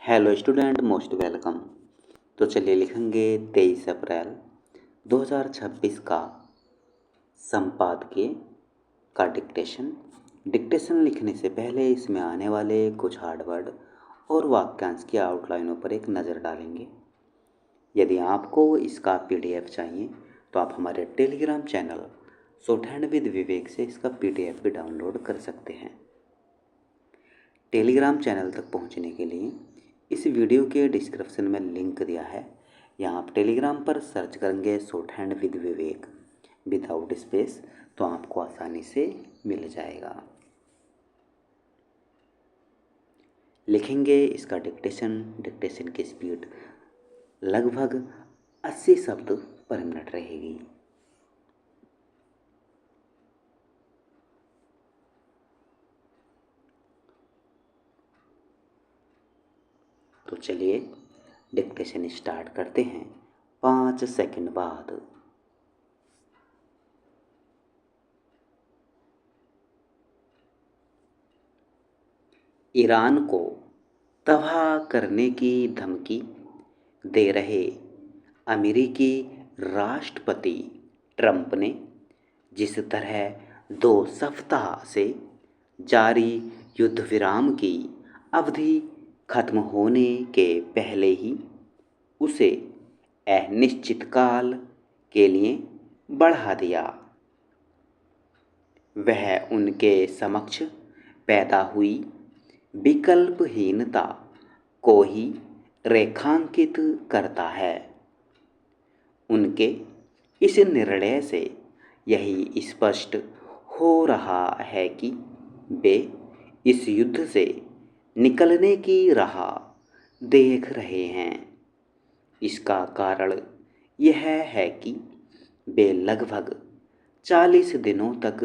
Hello student, most welcome. तो चलिए लिखेंगे 23 अप्रैल 2026 का संपादकीय का डिक्टेशन। डिक्टेशन लिखने से पहले इसमें आने वाले कुछ हार्ड वर्ड और वाक्यांश की आउटलाइनों पर एक नज़र डालेंगे। यदि आपको इसका पीडीएफ चाहिए तो आप हमारे Telegram channel short hand with Vivek से इसका पीडीएफ भी डाउनलोड कर सकते हैं। टेलीग्राम चैनल तक पहुंचने के लिए इस वीडियो के डिस्क्रिप्शन में लिंक दिया है। यहाँ आप टेलीग्राम पर सर्च करेंगे short hand with Vivek without space तो आपको आसानी से मिल जाएगा। लिखेंगे इसका डिक्टेशन की स्पीड लगभग 80 शब्द पर मिनट रहेगी। तो चलिए डिक्टेशन स्टार्ट करते हैं 5 सेकंड बाद। ईरान को तबाह करने की धमकी दे रहे अमेरिकी राष्ट्रपति ट्रंप ने जिस तरह 2 सप्ताह से जारी युद्ध विराम की अवधि खत्म होने के पहले ही उसे अनिश्चितकाल के लिए बढ़ा दिया, वह उनके समक्ष पैदा हुई विकल्पहीनता को ही रेखांकित करता है। उनके इस निर्णय से यही स्पष्ट हो रहा है कि वे इस युद्ध से निकलने की राह देख रहे हैं। इसका कारण यह है कि वे लगभग 40 दिनों तक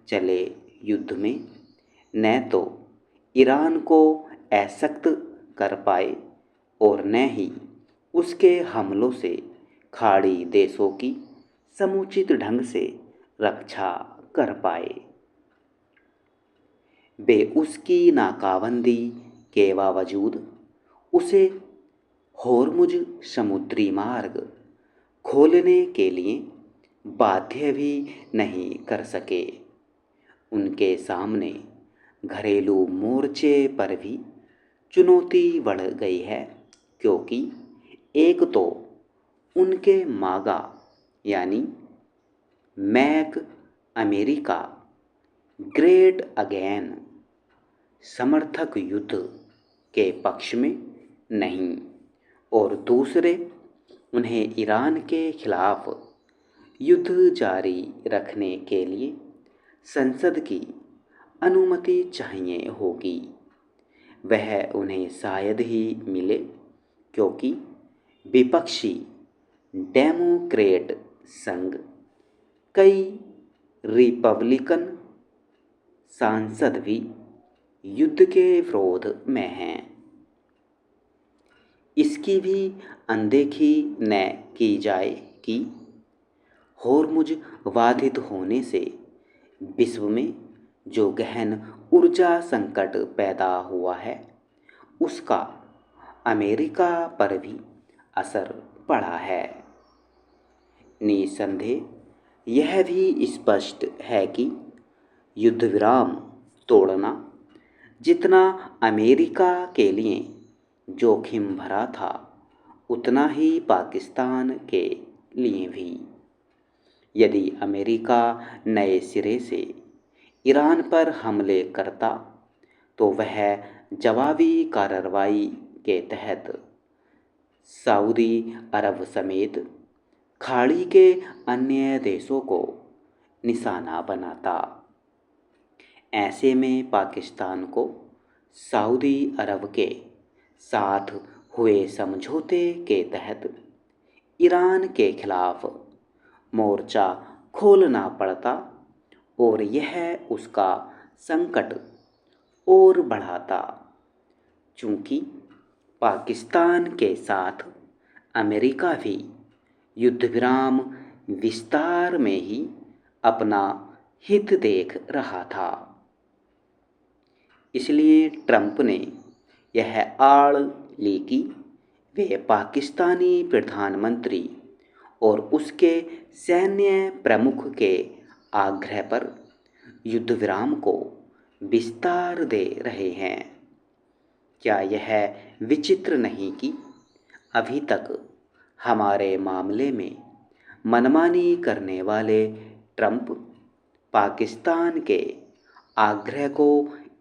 चले युद्ध में न तो ईरान को आसक्त कर पाए और न ही उसके हमलों से खाड़ी देशों की समुचित ढंग से रक्षा कर पाए। वे उसकी नाकाबंदी के बावजूद उसे होर्मुज समुद्री मार्ग खोलने के लिए बाध्य भी नहीं कर सके। उनके सामने घरेलू मोर्चे पर भी चुनौती बढ़ गई है, क्योंकि एक तो उनके मागा यानी मैक अमेरिका ग्रेट अगेन समर्थक युद्ध के पक्ष में नहीं, और दूसरे उन्हें ईरान के खिलाफ युद्ध जारी रखने के लिए संसद की अनुमति चाहिए होगी। वह उन्हें शायद ही मिले, क्योंकि विपक्षी डेमोक्रेट संघ कई रिपब्लिकन सांसद भी युद्ध के विरोध में हैं। इसकी भी अनदेखी न की जाए कि होर्मुज बाधित होने से विश्व में जो गहन ऊर्जा संकट पैदा हुआ है, उसका अमेरिका पर भी असर पड़ा है। निसंदेह यह भी स्पष्ट है कि युद्ध विराम तोड़ना जितना अमेरिका के लिए जोखिम भरा था, उतना ही पाकिस्तान के लिए भी। यदि अमेरिका नए सिरे से ईरान पर हमले करता तो वह जवाबी कार्रवाई के तहत सऊदी अरब समेत खाड़ी के अन्य देशों को निशाना बनाता। ऐसे में पाकिस्तान को सऊदी अरब के साथ हुए समझौते के तहत ईरान के खिलाफ मोर्चा खोलना पड़ता और यह उसका संकट और बढ़ाता। चूँकि पाकिस्तान के साथ अमेरिका भी युद्ध विराम विस्तार में ही अपना हित देख रहा था, इसलिए ट्रंप ने यह आड़ ली कि वे पाकिस्तानी प्रधानमंत्री और उसके सैन्य प्रमुख के आग्रह पर युद्ध विराम को विस्तार दे रहे हैं। क्या यह विचित्र नहीं कि अभी तक हमारे मामले में मनमानी करने वाले ट्रंप पाकिस्तान के आग्रह को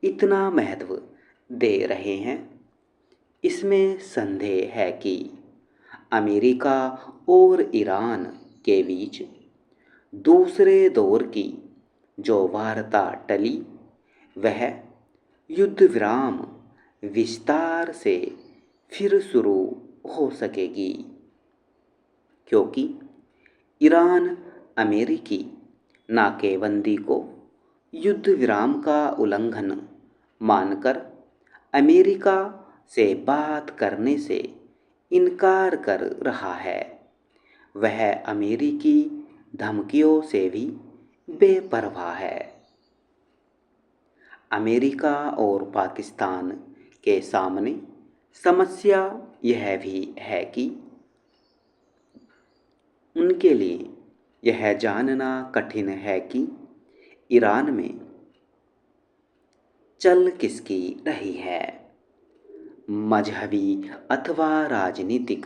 इतना महत्व दे रहे हैं? इसमें संदेह है कि अमेरिका और ईरान के बीच दूसरे दौर की जो वार्ता टली वह युद्ध विराम विस्तार से फिर शुरू हो सकेगी, क्योंकि ईरान अमेरिकी नाकेबंदी को युद्ध विराम का उल्लंघन मानकर अमेरिका से बात करने से इनकार कर रहा है। वह अमेरिकी धमकियों से भी बेपरवाह है। अमेरिका और पाकिस्तान के सामने समस्या यह भी है कि उनके लिए यह जानना कठिन है कि ईरान में चल किसकी रही है, मजहबी अथवा राजनीतिक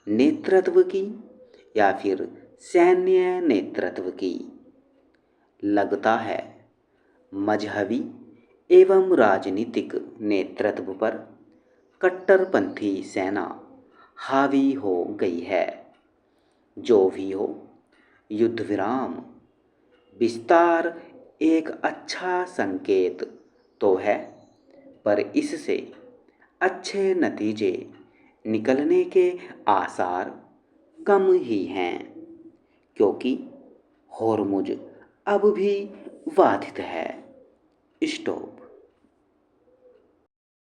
नेतृत्व की या फिर सैन्य नेतृत्व की। लगता है मजहबी एवं राजनीतिक नेतृत्व पर कट्टरपंथी सेना हावी हो गई है। जो भी हो, युद्ध विराम विस्तार एक अच्छा संकेत तो है, पर इससे अच्छे नतीजे निकलने के आसार कम ही हैं, क्योंकि होर्मुज अब भी बाधित है। स्टॉप।